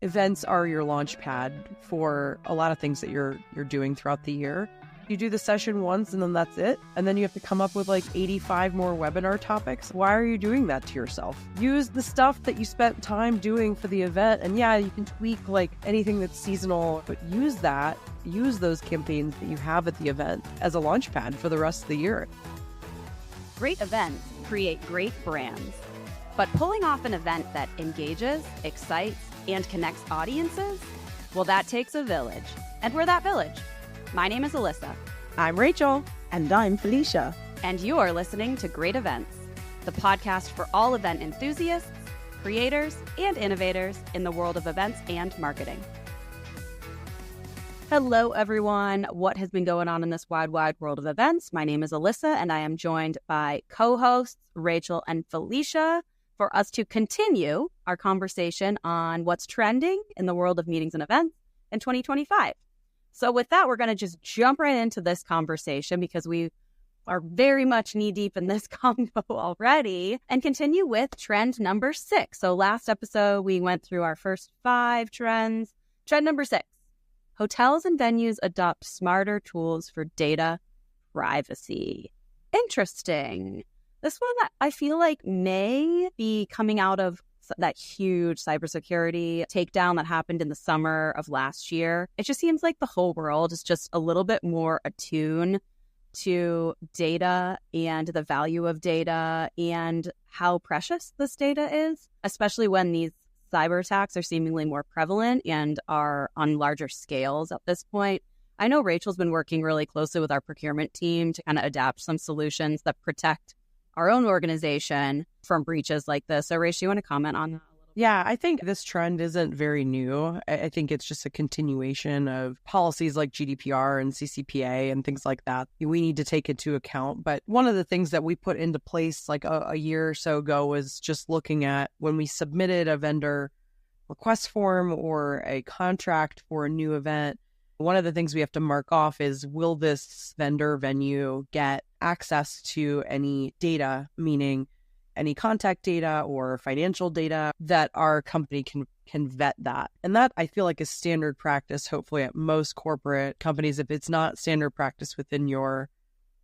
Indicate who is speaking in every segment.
Speaker 1: Events are your launch pad for a lot of things that you're doing throughout the year. You do the session once and then that's it. And then you have to come up with like 85 more webinar topics. Why are you doing that to yourself? Use the stuff that you spent time doing for the event. And yeah, you can tweak like anything that's seasonal, but use those campaigns that you have at the event as a launch pad for the rest of the year.
Speaker 2: Great events create great brands. But pulling off an event that engages, excites, and connects audiences, well, that takes a village. And we're that village. My name is Alyssa.
Speaker 1: I'm Rachel.
Speaker 3: And I'm Felicia.
Speaker 2: And you're listening to Great Events, the podcast for all event enthusiasts, creators, and innovators in the world of events and marketing. Hello, everyone. What has been going on in this wide world of events? My name is Alyssa, and I am joined by co-hosts Rachel and Felicia for us to continue our conversation on what's trending in the world of meetings and events in 2025. So with that, we're going to just jump right into this conversation because we are very much knee-deep in this combo already and continue with trend number 6. So last episode, we went through our first 5 trends. Trend number 6, hotels and venues adopt smarter tools for data privacy. Interesting. This one I feel like may be coming out of that huge cybersecurity takedown that happened in the summer of last year. It just seems like the whole world is just a little bit more attuned to data and the value of data and how precious this data is, especially when these cyber attacks are seemingly more prevalent and are on larger scales at this point. I know Rachel's been working really closely with our procurement team to kind of adapt some solutions that protect our own organization from breaches like this. So, Rachel, you want to comment on that a little bit?
Speaker 1: Yeah, I think this trend isn't very new. I think it's just a continuation of policies like GDPR and CCPA and things like that we need to take into account. But one of the things that we put into place like a year or so ago was just looking at when we submitted a vendor request form or a contract for a new event. One of the things we have to mark off is, will this vendor venue get access to any data, meaning any contact data or financial data that our company can vet that. And that I feel like is standard practice, hopefully at most corporate companies. If it's not standard practice within your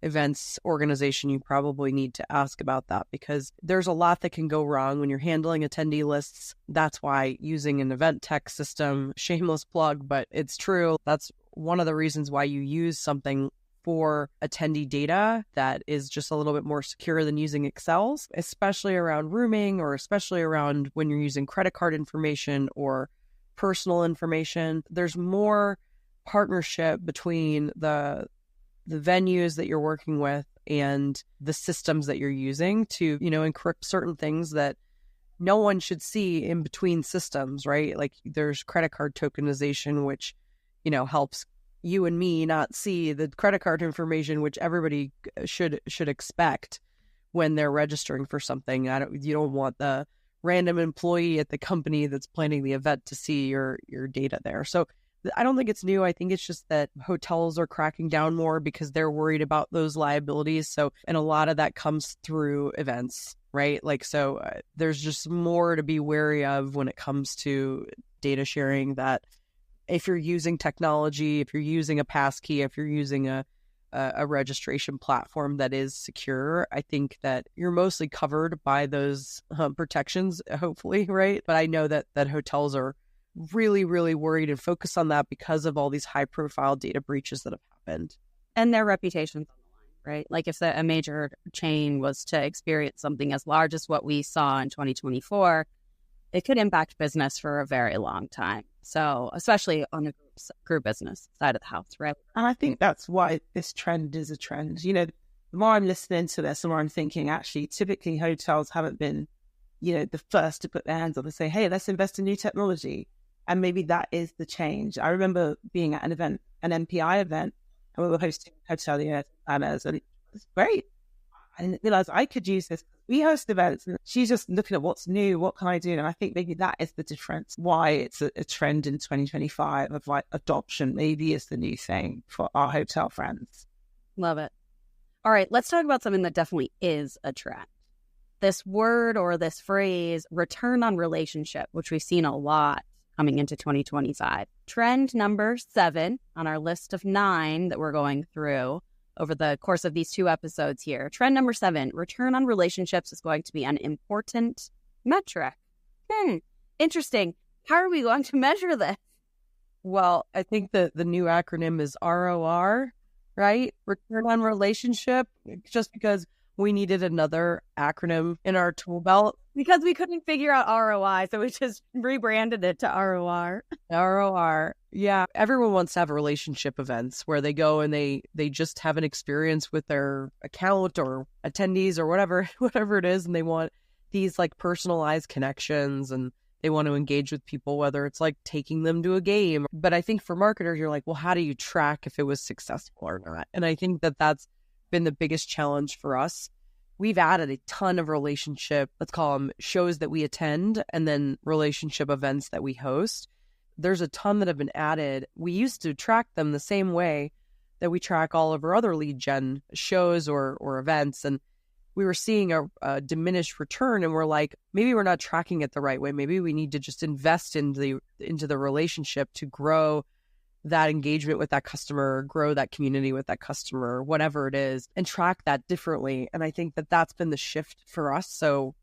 Speaker 1: events organization, you probably need to ask about that because there's a lot that can go wrong when you're handling attendee lists. That's why using an event tech system, shameless plug, but it's true. That's one of the reasons why you use something for attendee data that is just a little bit more secure than using Excels, especially around rooming or especially around when you're using credit card information or personal information. There's more partnership between the venues that you're working with and the systems that you're using to, encrypt certain things that no one should see in between systems, right? Like there's credit card tokenization, which, helps you and me not see the credit card information, which everybody should expect when they're registering for something. You don't want the random employee at the company that's planning the event to see your data there. So I don't think it's new. I think it's just that hotels are cracking down more because they're worried about those liabilities. So, and a lot of that comes through events, right? There's just more to be wary of when it comes to data sharing, that if you're using technology, if you're using a passkey, if you're using a registration platform that is secure, I think that you're mostly covered by those protections, hopefully, right? But I know that hotels are really, really worried and focused on that because of all these high-profile data breaches that have happened.
Speaker 2: And their reputation's on the line, right? Like if a major chain was to experience something as large as what we saw in 2024, it could impact business for a very long time. So especially on the group business side of the house, right?
Speaker 3: And I think that's why this trend is a trend. The more I'm listening to this, the more I'm thinking, actually, typically hotels haven't been, the first to put their hands up and say, hey, let's invest in new technology. And maybe that is the change. I remember being at an event, an MPI event, and we were hosting hotelier planners, and it was great. I didn't realize I could use this. We host events, and she's just looking at what's new, what can I do? And I think maybe that is the difference, why it's a trend in 2025 of like adoption maybe is the new thing for our hotel friends.
Speaker 2: Love it. All right, let's talk about something that definitely is a trend. This word or this phrase, return on relationship, which we've seen a lot coming into 2025. Trend number 7 on our list of 9 that we're going through over the course of these 2 episodes here. Trend number 7, return on relationships is going to be an important metric. Interesting. How are we going to measure this?
Speaker 1: Well, I think the new acronym is ROR, right? Return on relationship, just because we needed another acronym in our tool belt.
Speaker 2: Because we couldn't figure out ROI, so we just rebranded it to ROR.
Speaker 1: ROR. Yeah. Everyone wants to have relationship events where they go and they just have an experience with their account or attendees or whatever it is. And they want these like personalized connections and they want to engage with people, whether it's like taking them to a game. But I think for marketers, you're like, well, how do you track if it was successful or not? And I think that that's been the biggest challenge for us. We've added a ton of relationship, let's call them shows that we attend, and then relationship events that we host. There's a ton that have been added. We used to track them the same way that we track all of our other lead gen shows or events. And we were seeing a diminished return, and we're like, maybe we're not tracking it the right way. Maybe we need to just invest into the relationship to grow that engagement with that customer, grow that community with that customer, whatever it is, and track that differently. And I think that that's been the shift for us. So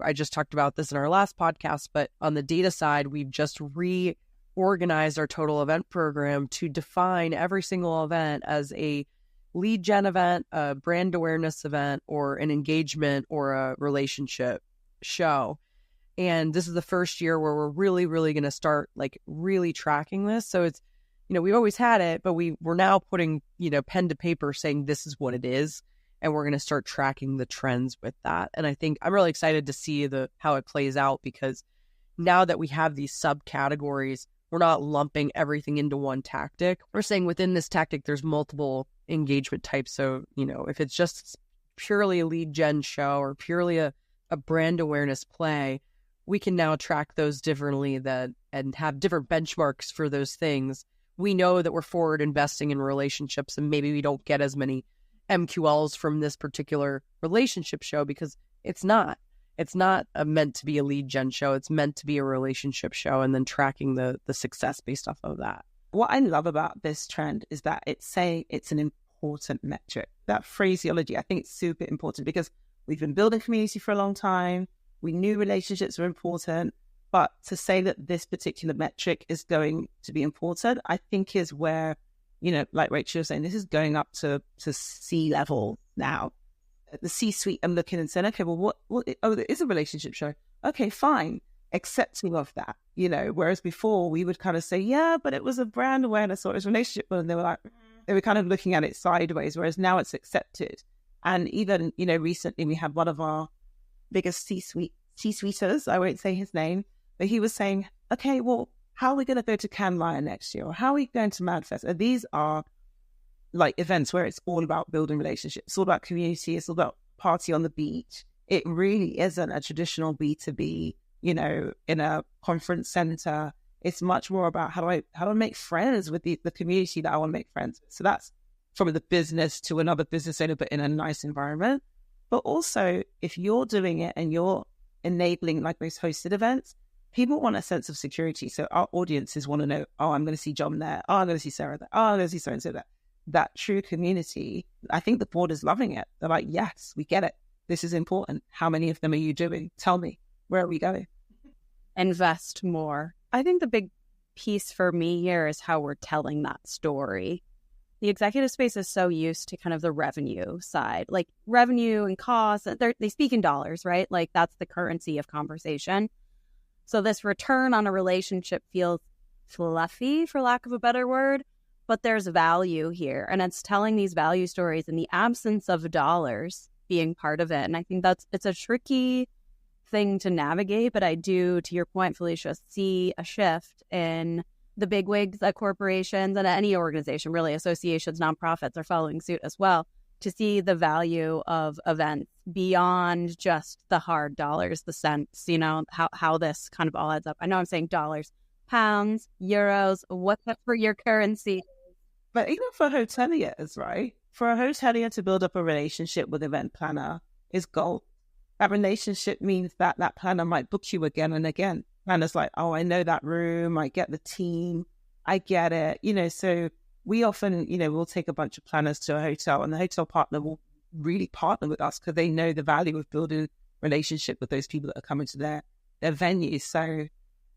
Speaker 1: I just talked about this in our last podcast, but on the data side, we've just reorganized our total event program to define every single event as a lead gen event, a brand awareness event, or an engagement or a relationship show. And this is the first year where we're really, really going to start like really tracking this. So it's, we always had it, but we're now putting, pen to paper saying this is what it is. And we're going to start tracking the trends with that. And I think I'm really excited to see how it plays out, because now that we have these subcategories, we're not lumping everything into one tactic. We're saying within this tactic, there's multiple engagement types. So, if it's just purely a lead gen show or purely a brand awareness play, we can now track those differently and have different benchmarks for those things. We know that we're forward investing in relationships, and maybe we don't get as many MQLs from this particular relationship show because it's not meant to be a lead gen show. It's meant to be a relationship show, and then tracking the success based off of that.
Speaker 3: What I love about this trend is that it's saying it's an important metric. That phraseology, I think it's super important, because we've been building community for a long time. We knew relationships were important. But to say that this particular metric is going to be important, I think is where, like Rachel was saying, this is going up to C-level now. The C-suite are looking and saying, okay, well, there is a relationship show. Okay, fine. Accepting of that, whereas before we would kind of say, yeah, but it was a brand awareness or it was a relationship. And they were kind of looking at it sideways, whereas now it's accepted. And even, recently we had one of our biggest C-suiters, I won't say his name, but he was saying, okay, well, how are we going to go to Cannes Lion next year? Or how are we going to Madfest? And these are like events where it's all about building relationships. It's all about community. It's all about party on the beach. It really isn't a traditional B2B, in a conference center. It's much more about how do I make friends with the community that I want to make friends with. So that's from the business to another business owner, but in a nice environment. But also, if you're doing it and you're enabling like those hosted events, people want a sense of security. So our audiences want to know, oh, I'm going to see John there. Oh, I'm going to see Sarah there. Oh, I'm going to see so-and-so there. That true community, I think the board is loving it. They're like, yes, we get it. This is important. How many of them are you doing? Tell me, where are we going?
Speaker 2: Invest more. I think the big piece for me here is how we're telling that story. The executive space is so used to kind of the revenue side, like revenue and costs. They speak in dollars, right? Like that's the currency of conversation. So this return on a relationship feels fluffy, for lack of a better word, but there's value here. And it's telling these value stories in the absence of dollars being part of it. And I think it's a tricky thing to navigate, but I do, to your point, Felicia, see a shift in the bigwigs at corporations and at any organization, really associations, nonprofits are following suit as well, to see the value of events beyond just the hard dollars, the cents, how this kind of all adds up. I know I'm saying dollars, pounds, euros, what's up for your currency?
Speaker 3: But even for hoteliers, right? For a hotelier to build up a relationship with event planner is gold. That relationship means that planner might book you again and again. planners like, oh, I know that room, I get the team, I get it. So we often, we'll take a bunch of planners to a hotel, and the hotel partner will really partner with us because they know the value of building relationship with those people that are coming to their venues. So,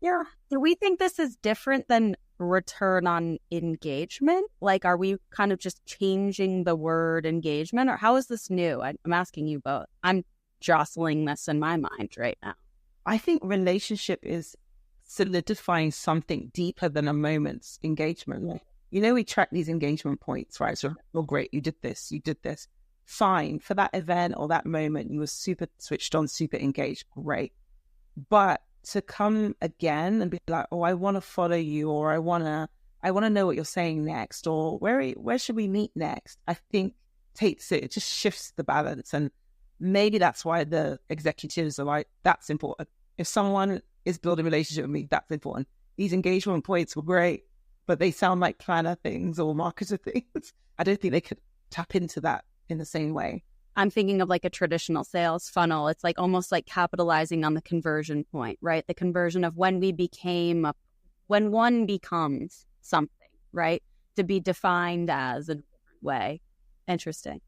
Speaker 3: yeah.
Speaker 2: Do we think this is different than return on engagement? Like, are we kind of just changing the word engagement, or how is this new? I'm asking you both. I'm jostling this in my mind right now.
Speaker 3: I think relationship is solidifying something deeper than a moment's engagement. We track these engagement points, right? So, oh, great, you did this. Fine. For that event or that moment, you were super switched on, super engaged. Great. But to come again and be like, oh, I want to follow you, or I want to know what you're saying next, or where should we meet next? I think it just shifts the balance. And maybe that's why the executives are like, that's important. If someone is building a relationship with me, that's important. These engagement points were great, but they sound like planner things or marketer things. I don't think they could tap into that in the same way.
Speaker 2: I'm thinking of like a traditional sales funnel. It's like almost like capitalizing on the conversion point, right? The conversion of when one becomes something, right? To be defined as a different way. Interesting.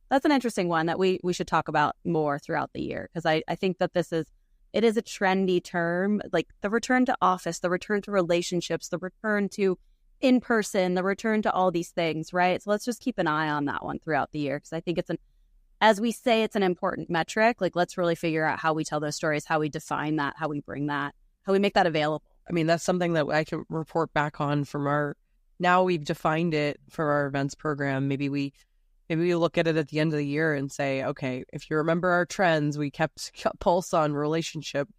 Speaker 2: That's an interesting one that we should talk about more throughout the year, because I think that it is a trendy term, like the return to office, the return to relationships, the return to in person, the return to all these things, right? So let's just keep an eye on that one throughout the year, because I think as we say, it's an important metric. Like, let's really figure out how we tell those stories, how we define that, how we bring that, how we make that available.
Speaker 1: I mean, that's something that I can report back on from now we've defined it for our events program. Maybe we look at it at the end of the year and say, okay, if you remember our trends, we kept pulse on relationship,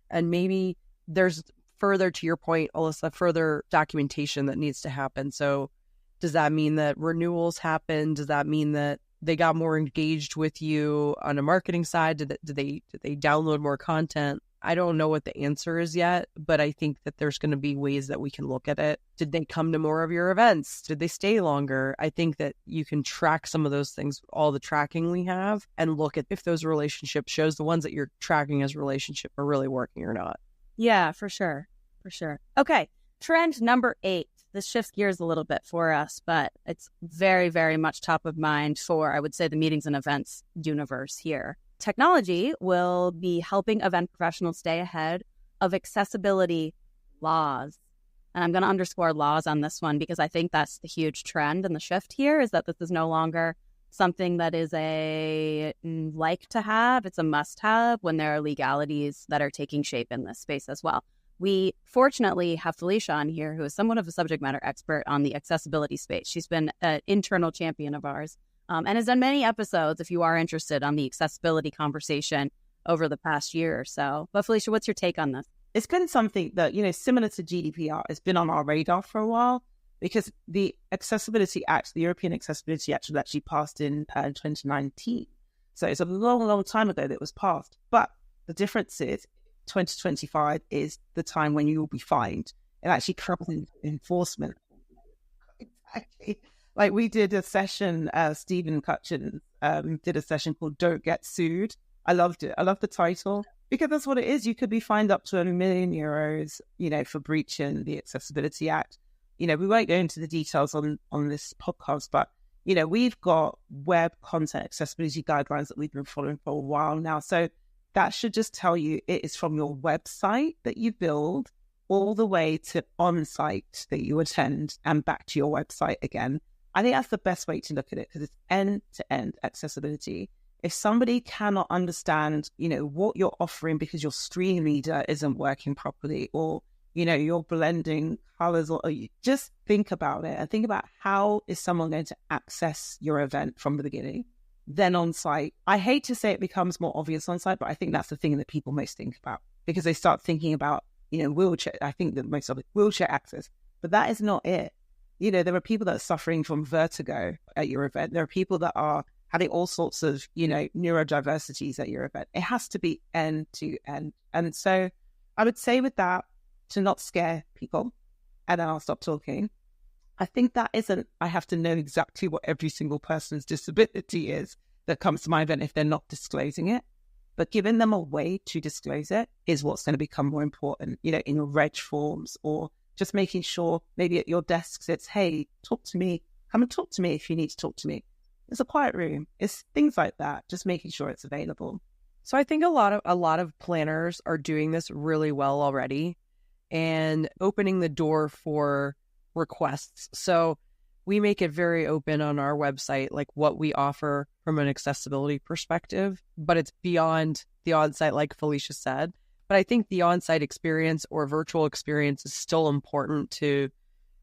Speaker 1: and maybe there's further to your point, Alyssa, further documentation that needs to happen. So does that mean that renewals happen? Does that mean that they got more engaged with you on a marketing side? Did they download more content? I don't know what the answer is yet, but I think that there's going to be ways that we can look at it. Did they come to more of your events? Did they stay longer? I think that you can track some of those things, all the tracking we have, and look at if those relationship shows, the ones that you're tracking as relationship, are really working or not.
Speaker 2: Yeah, for sure. Okay, trend number 8. This shifts gears a little bit for us, but it's very, very much top of mind for, I would say, the meetings and events universe here. Technology will be helping event professionals stay ahead of accessibility laws. And I'm going to underscore laws on this one, because I think that's the huge trend and the shift here, is that this is no longer something that is a like to have. It's a must have when there are legalities that are taking shape in this space as well. We fortunately have Felicia on here, who is somewhat of a subject matter expert on the accessibility space. She's been an internal champion of ours and has done many episodes, if you are interested, on the accessibility conversation over the past year or so. But Felicia, what's your take on this?
Speaker 3: It's been something that, similar to GDPR, has been on our radar for a while, because the Accessibility Act, the European Accessibility Act, was actually passed in 2019. So it's a long, long time ago that it was passed. But the difference is 2025 is the time when you will be fined. It actually covers enforcement. Exactly. Like, we did a session, Stephen Cutchin did a session called Don't Get Sued. I loved it. I love the title, because that's what it is. You could be fined up to €1 million, for breaching the Accessibility Act. We won't go into the details on this podcast, but, we've got web content accessibility guidelines that we've been following for a while now. So that should just tell you it is from your website that you build all the way to on-site that you attend and back to your website again. I think that's the best way to look at it, because it's end-to-end accessibility. If somebody cannot understand, what you're offering because your screen reader isn't working properly, or, you're blending colors, or you just think about it and think about how is someone going to access your event from the beginning. Then on site, I hate to say it becomes more obvious on site, but I think that's the thing that people most think about, because they start thinking about, wheelchair. I think that most of it, wheelchair access, but that is not it. There are people that are suffering from vertigo at your event. There are people that are having all sorts of, neurodiversities at your event. It has to be end to end. And so I would say with that, to not scare people, and then I'll stop talking. I think that isn't, I have to know exactly what every single person's disability is that comes to my event if they're not disclosing it. but giving them a way to disclose it is what's going to become more important, you know, in your reg forms, or just making sure maybe at your desks it's, hey, talk to me, come and talk to me if you need to talk to me. It's a quiet room. It's things like that, just making sure it's available.
Speaker 1: So I think a lot of planners are doing this really well already and opening the door for requests. So we make it very open on our website, like what we offer from an accessibility perspective, but it's beyond the on-site, like Felicia said. But I think the on-site experience or virtual experience is still important to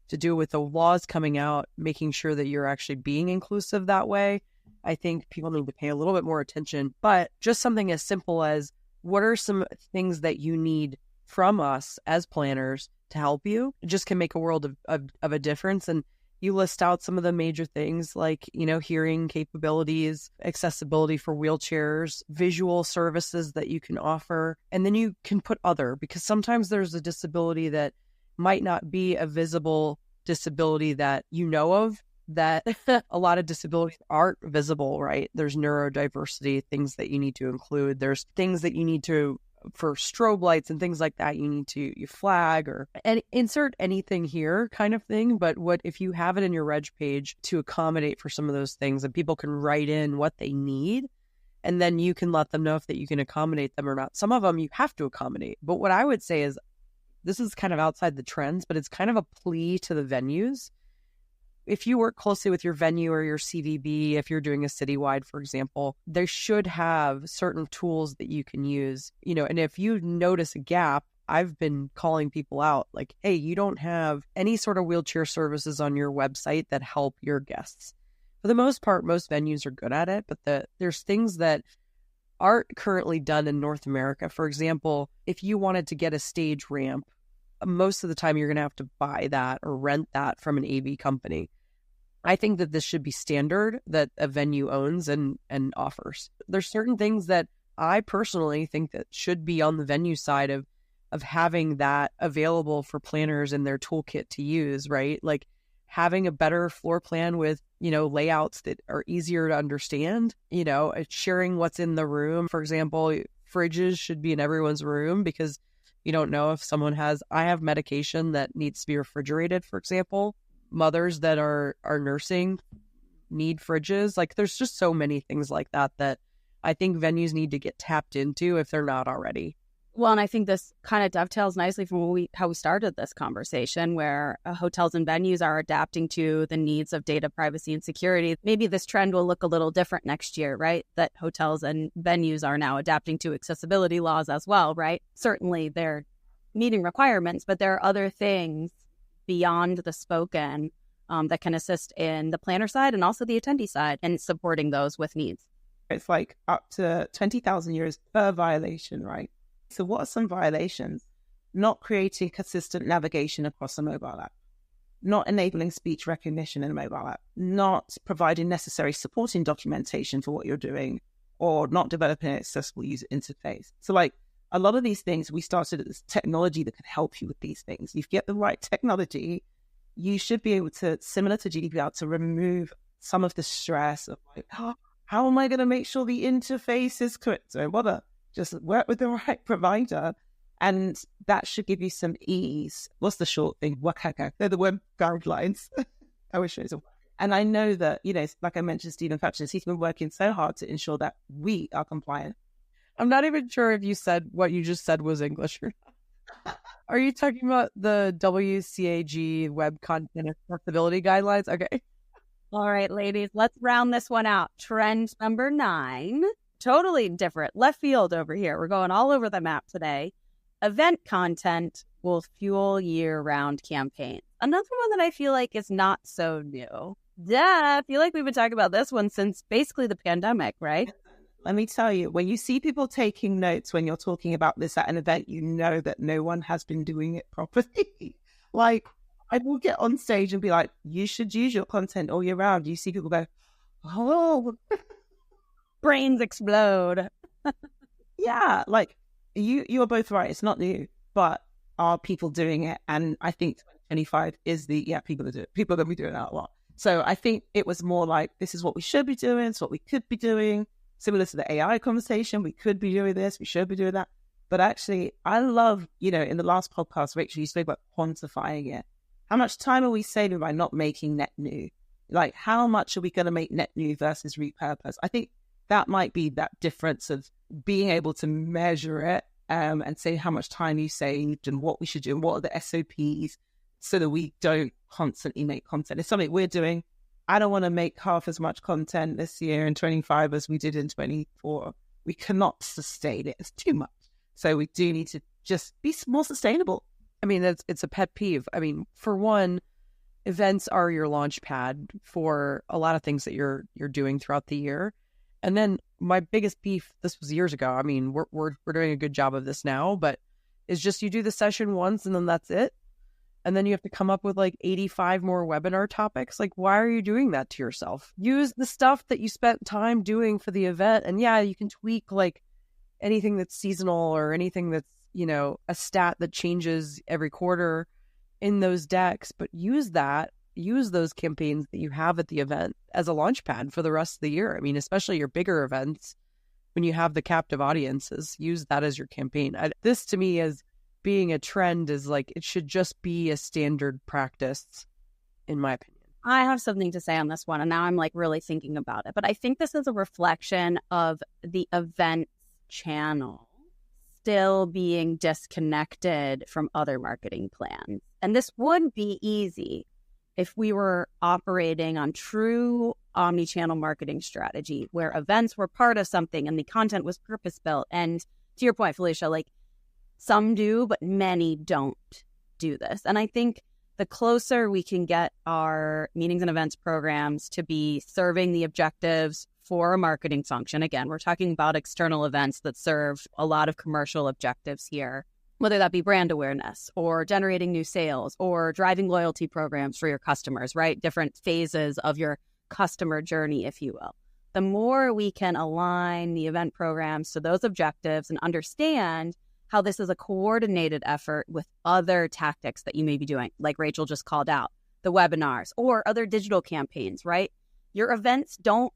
Speaker 1: do with the laws coming out, making sure that you're actually being inclusive that way. I think people need to pay a little bit more attention, but just something as simple as what are some things that you need from us as planners to help you, it just can make a world of a difference. And you list out some of the major things like, you know, hearing capabilities, accessibility for wheelchairs, visual services that you can offer, and then you can put other, because sometimes there's a disability that might not be a visible disability that you know of, that a lot of disabilities aren't visible, right? There's neurodiversity, things that you need to include. There's things that you need to, for strobe lights and things like that, you flag or insert anything here kind of thing. But what if you have it in your reg page to accommodate for some of those things, and people can write in what they need, and then you can let them know if that you can accommodate them or not. Some of them you have to accommodate. But what I would say is, this is kind of outside the trends, but it's kind of a plea to the venues. If you work closely with your venue or your CVB, if you're doing a citywide, for example, they should have certain tools that you can use, you know, and if you notice a gap, I've been calling people out like, hey, you don't have any sort of wheelchair services on your website that help your guests. For the most part, most venues are good at it, but there's things that aren't currently done in North America. For example, if you wanted to get a stage ramp, most of the time you're going to have to buy that or rent that from an AV company. I think that this should be standard that a venue owns and offers. There's certain things that I personally think that should be on the venue side of having that available for planners in their toolkit to use, right? Like having a better floor plan with, you know, layouts that are easier to understand, you know, sharing what's in the room. For example, fridges should be in everyone's room because you don't know if I have medication that needs to be refrigerated, for example. Mothers that are nursing need fridges. Like there's just so many things like that I think venues need to get tapped into if they're not already.
Speaker 2: Well, and I think this kind of dovetails nicely from how we started this conversation, where hotels and venues are adapting to the needs of data privacy and security. Maybe this trend will look a little different next year, right? That hotels and venues are now adapting to accessibility laws as well, right? Certainly they're meeting requirements, but there are other things beyond the spoken that can assist in the planner side and also the attendee side and supporting those with needs.
Speaker 3: It's like up to 20,000 euros per violation, right? So what are some violations? Not creating consistent navigation across a mobile app, not enabling speech recognition in a mobile app, not providing necessary supporting documentation for what you're doing, or not developing an accessible user interface. So like a lot of these things, we started at this technology that can help you with these things. If you get the right technology, you should be able to, similar to GDPR, to remove some of the stress of like, oh, how am I going to make sure the interface is correct? So bother, just work with the right provider. And that should give you some ease. What's the short thing? WCAG. They're the web guidelines. I wish it was. And I know that, you know, like I mentioned, Stephen Fetchner, he's been working so hard to ensure that we are compliant.
Speaker 1: I'm not even sure if you said what you just said was English or not. Are you talking about the WCAG web content accessibility guidelines? Okay.
Speaker 2: All right, ladies, let's round this one out. Trend number 9, totally different, left field over here. We're going all over the map today. Event content will fuel year-round campaigns. Another one that I feel like is not so new. Yeah, I feel like we've been talking about this one since basically the pandemic, right?
Speaker 3: Let me tell you, when you see people taking notes when you're talking about this at an event, you know that no one has been doing it properly. Like, I will get on stage and be like, you should use your content all year round. You see people go, oh,
Speaker 2: brains explode.
Speaker 3: Yeah, like, you are both right. It's not new, but are people doing it? And I think 2025 is people are doing it. People are going to be doing that a lot. So I think it was more like, this is what we should be doing. It's what we could be doing. similar to the AI conversation. We could be doing this, we should be doing that. But actually, I love, in the last podcast, Rachel, you spoke about quantifying it. How much time are we saving by not making net new? Like, how much are we going to make net new versus repurpose? I think that might be that difference of being able to measure it and say how much time you saved and what we should do and what are the SOPs so that we don't constantly make content. It's something we're doing. I don't want to make half as much content this year in 25 as we did in 24. We cannot sustain it. It's too much. So we do need to just be more sustainable.
Speaker 1: I mean, it's a pet peeve. I mean, for one, events are your launch pad for a lot of things that you're doing throughout the year. And then my biggest beef, this was years ago. I mean, we're doing a good job of this now, but it's just you do the session once and then that's it. And then you have to come up with like 85 more webinar topics. Like, why are you doing that to yourself? Use the stuff that you spent time doing for the event. And yeah, you can tweak like anything that's seasonal or anything that's, a stat that changes every quarter in those decks, but use those campaigns that you have at the event as a launch pad for the rest of the year. I mean, especially your bigger events, when you have the captive audiences, use that as your campaign. This to me is being a trend is like, it should just be a standard practice, in my opinion.
Speaker 2: I have something to say on this one, and now I'm like really thinking about it. But I think this is a reflection of the event channel still being disconnected from other marketing plans. And this would be easy if we were operating on true omni-channel marketing strategy where events were part of something and the content was purpose-built. And to your point, Felicia, like some do, but many don't do this. And I think the closer we can get our meetings and events programs to be serving the objectives for a marketing function. Again, we're talking about external events that serve a lot of commercial objectives here, whether that be brand awareness or generating new sales or driving loyalty programs for your customers, right? Different phases of your customer journey, if you will. The more we can align the event programs to those objectives and understand how this is a coordinated effort with other tactics that you may be doing, like Rachel just called out, the webinars or other digital campaigns, right? Your events don't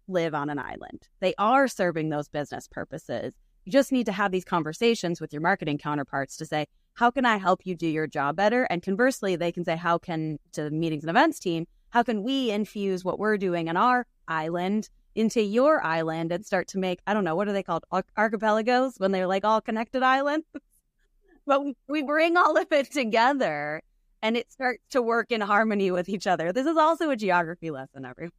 Speaker 2: live on an island. They are serving those business purposes. You just need to have these conversations with your marketing counterparts to say, how can I help you do your job better? And conversely, they can say, to the meetings and events team, how can we infuse what we're doing on our island into your island and start to make, I don't know, what are they called? Archipelagos, when they're like all connected islands. But we bring all of it together and it starts to work in harmony with each other. This is also a geography lesson, everyone.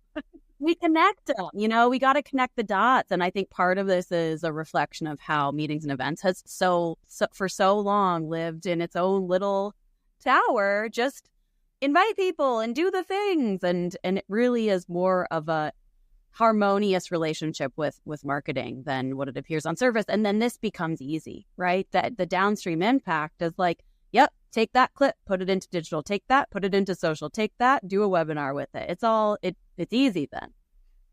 Speaker 2: We connect them, we got to connect the dots. And I think part of this is a reflection of how meetings and events has for so long lived in its own little tower, just invite people and do the things. And it really is more of a harmonious relationship with marketing than what it appears on surface. And then this becomes easy, right? That the downstream impact is like, yep, take that clip, put it into digital, take that, put it into social, take that, do a webinar with it. It's easy then.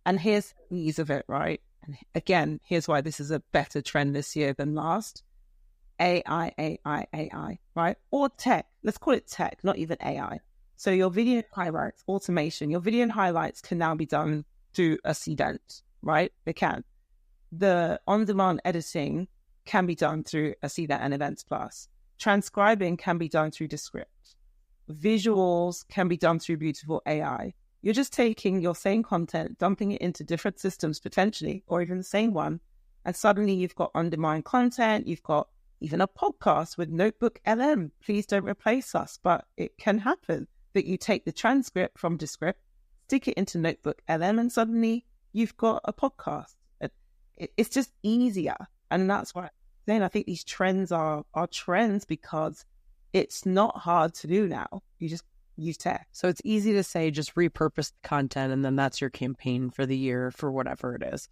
Speaker 3: And here's the ease of it, right? And again, here's why this is a better trend this year than last. AI, right? Or tech. Let's call it tech, not even AI. So your video highlights, automation, your video highlights can now be done through a Cvent, right? They can. The on-demand editing can be done through a Cvent and Events Plus. Transcribing can be done through Descript. Visuals can be done through beautiful AI. You're just taking your same content, dumping it into different systems potentially, or even the same one, and suddenly you've got on-demand content, you've got even a podcast with Notebook LM. Please don't replace us, but it can happen that you take the transcript from Descript, stick it into Notebook LM, and suddenly you've got a podcast. It's just easier. And that's why then I think these trends are trends because it's not hard to do now. You just use tech.
Speaker 1: So it's easy to say just repurpose the content and then that's your campaign for the year for whatever it is.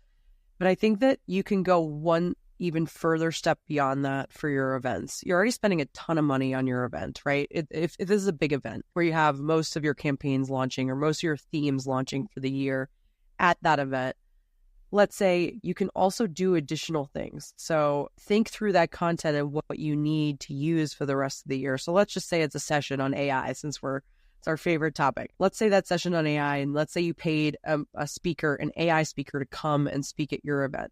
Speaker 1: But I think that you can go one even further step beyond that for your events. You're already spending a ton of money on your event, right? If this is a big event where you have most of your campaigns launching or most of your themes launching for the year at that event, let's say you can also do additional things. So think through that content and what you need to use for the rest of the year. So let's just say it's a session on AI since we're It's our favorite topic. Let's say that session on AI, and let's say you paid a speaker, an AI speaker, to come and speak at your event.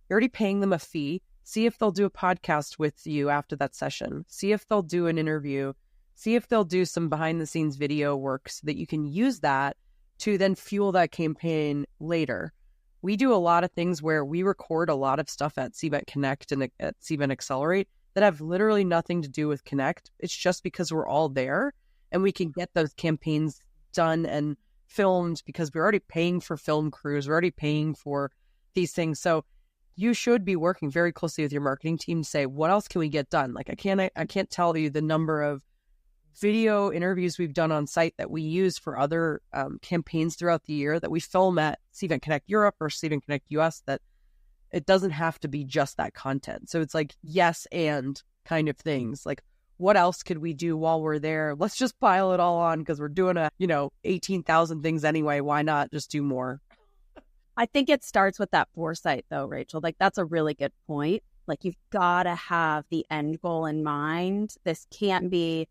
Speaker 1: You're already paying them a fee. See if they'll do a podcast with you after that session. See if they'll do an interview. See if they'll do some behind the scenes video work so that you can use that to then fuel that campaign later. We do a lot of things where we record a lot of stuff at Cvent Connect and at Cvent Accelerate that have literally nothing to do with Connect. It's just because we're all there and we can get those campaigns done and filmed because we're already paying for film crews. We're already paying for these things. So you should be working very closely with your marketing team to say, what else can we get done? Like I can't tell you the number of video interviews we've done on site that we use for other campaigns throughout the year that we film at Cvent Connect Europe or Cvent Connect US, that it doesn't have to be just that content. So it's like yes and kind of things. Like what else could we do while we're there? Let's just pile it all on because we're doing 18,000 things anyway. Why not just do more?
Speaker 2: I think it starts with that foresight though, Rachel. Like that's a really good point. Like you've got to have the end goal in mind. This can't be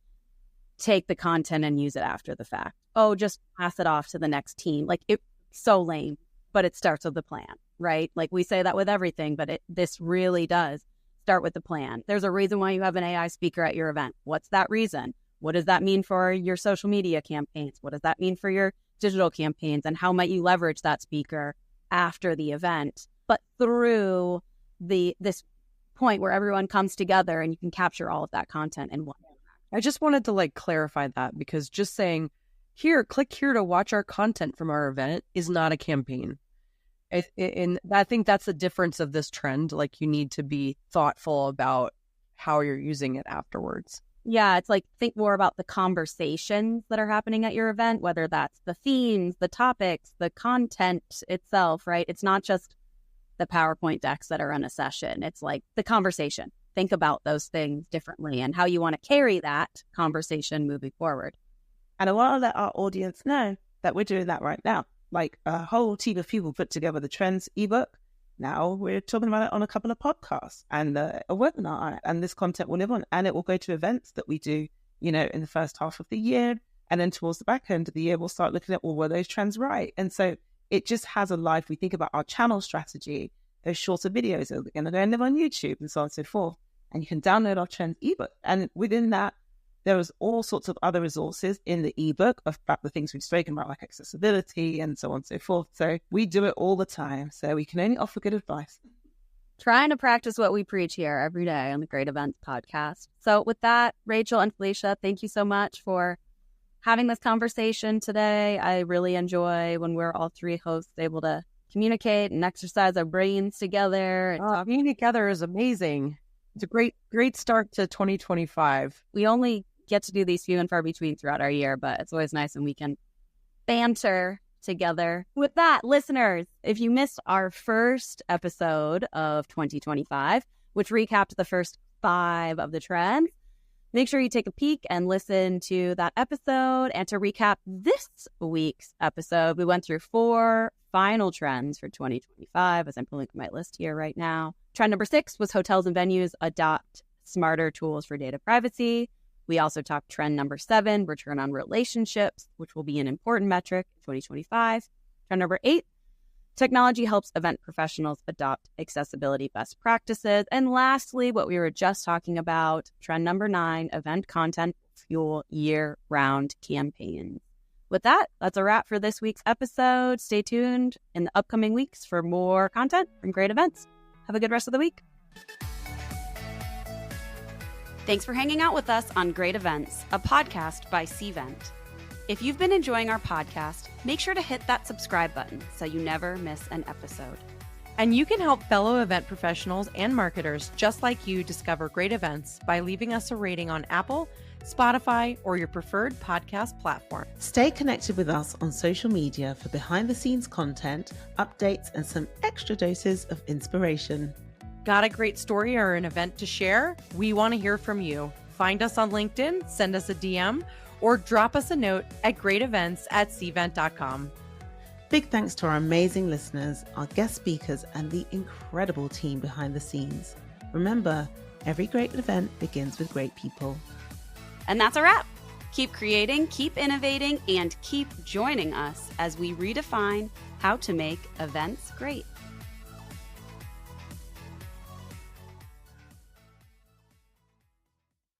Speaker 2: take the content and use it after the fact. Oh, just pass it off to the next team. Like it's so lame, but it starts with the plan, right? Like we say that with everything, but this really does start with the plan. There's a reason why you have an AI speaker at your event. What's that reason? What does that mean for your social media campaigns? What does that mean for your digital campaigns? And how might you leverage that speaker after the event? But through this point where everyone comes together and you can capture all of that content in one.
Speaker 1: I just wanted to clarify that because just saying, click here to watch our content from our event is not a campaign. And I think that's the difference of this trend. Like you need to be thoughtful about how you're using it afterwards.
Speaker 2: Yeah, it's like think more about the conversations that are happening at your event, whether that's the themes, the topics, the content itself, right? It's not just the PowerPoint decks that are in a session. It's like the conversation. Think about those things differently and how you want to carry that conversation moving forward.
Speaker 3: And I want to let our audience know that we're doing that right now. Like a whole team of people put together the Trends ebook. Now we're talking about it on a couple of podcasts and a webinar on it. And this content will live on and it will go to events that we do, in the first half of the year. And then towards the back end of the year, we'll start looking at, were those trends right? And so it just has a life. We think about our channel strategy. Those shorter videos are going to go and live on YouTube and so on and so forth. And you can download our Trends ebook. And within that, there is all sorts of other resources in the ebook about the things we've spoken about, like accessibility and so on and so forth. So we do it all the time. So we can only offer good advice.
Speaker 2: Trying to practice what we preach here every day on the Great Events podcast. So with that, Rachel and Felicia, thank you so much for having this conversation today. I really enjoy when we're all three hosts able to communicate and exercise our brains together.
Speaker 1: Being together is amazing. It's a great start to 2025.
Speaker 2: We only get to do these few and far between throughout our year, but it's always nice when we can banter together. With that, listeners, if you missed our first episode of 2025, which recapped the first 5 of the trends, make sure you take a peek and listen to that episode. And to recap this week's episode, we went through 4 final trends for 2025, as I'm pulling up my list here right now. Trend number 6 was hotels and venues adopt smarter tools for data privacy. We also talked trend number 7, return on relationships, which will be an important metric in 2025. Trend number 8, technology helps event professionals adopt accessibility best practices. And lastly, what we were just talking about, trend number 9, event content fuel year-round campaigns. With that, that's a wrap for this week's episode. Stay tuned in the upcoming weeks for more content from Great Events. Have a good rest of the week. Thanks for hanging out with us on Great Events, a podcast by Cvent. If you've been enjoying our podcast, make sure to hit that subscribe button so you never miss an episode.
Speaker 4: And you can help fellow event professionals and marketers just like you discover great events by leaving us a rating on Apple, Spotify, or your preferred podcast platform.
Speaker 3: Stay connected with us on social media for behind-the-scenes content, updates, and some extra doses of inspiration.
Speaker 4: Got a great story or an event to share? We want to hear from you. Find us on LinkedIn, send us a DM, or drop us a note at greatevents@cvent.com.
Speaker 3: Big thanks to our amazing listeners, our guest speakers, and the incredible team behind the scenes. Remember, every great event begins with great people.
Speaker 2: And that's a wrap. Keep creating, keep innovating, and keep joining us as we redefine how to make events great.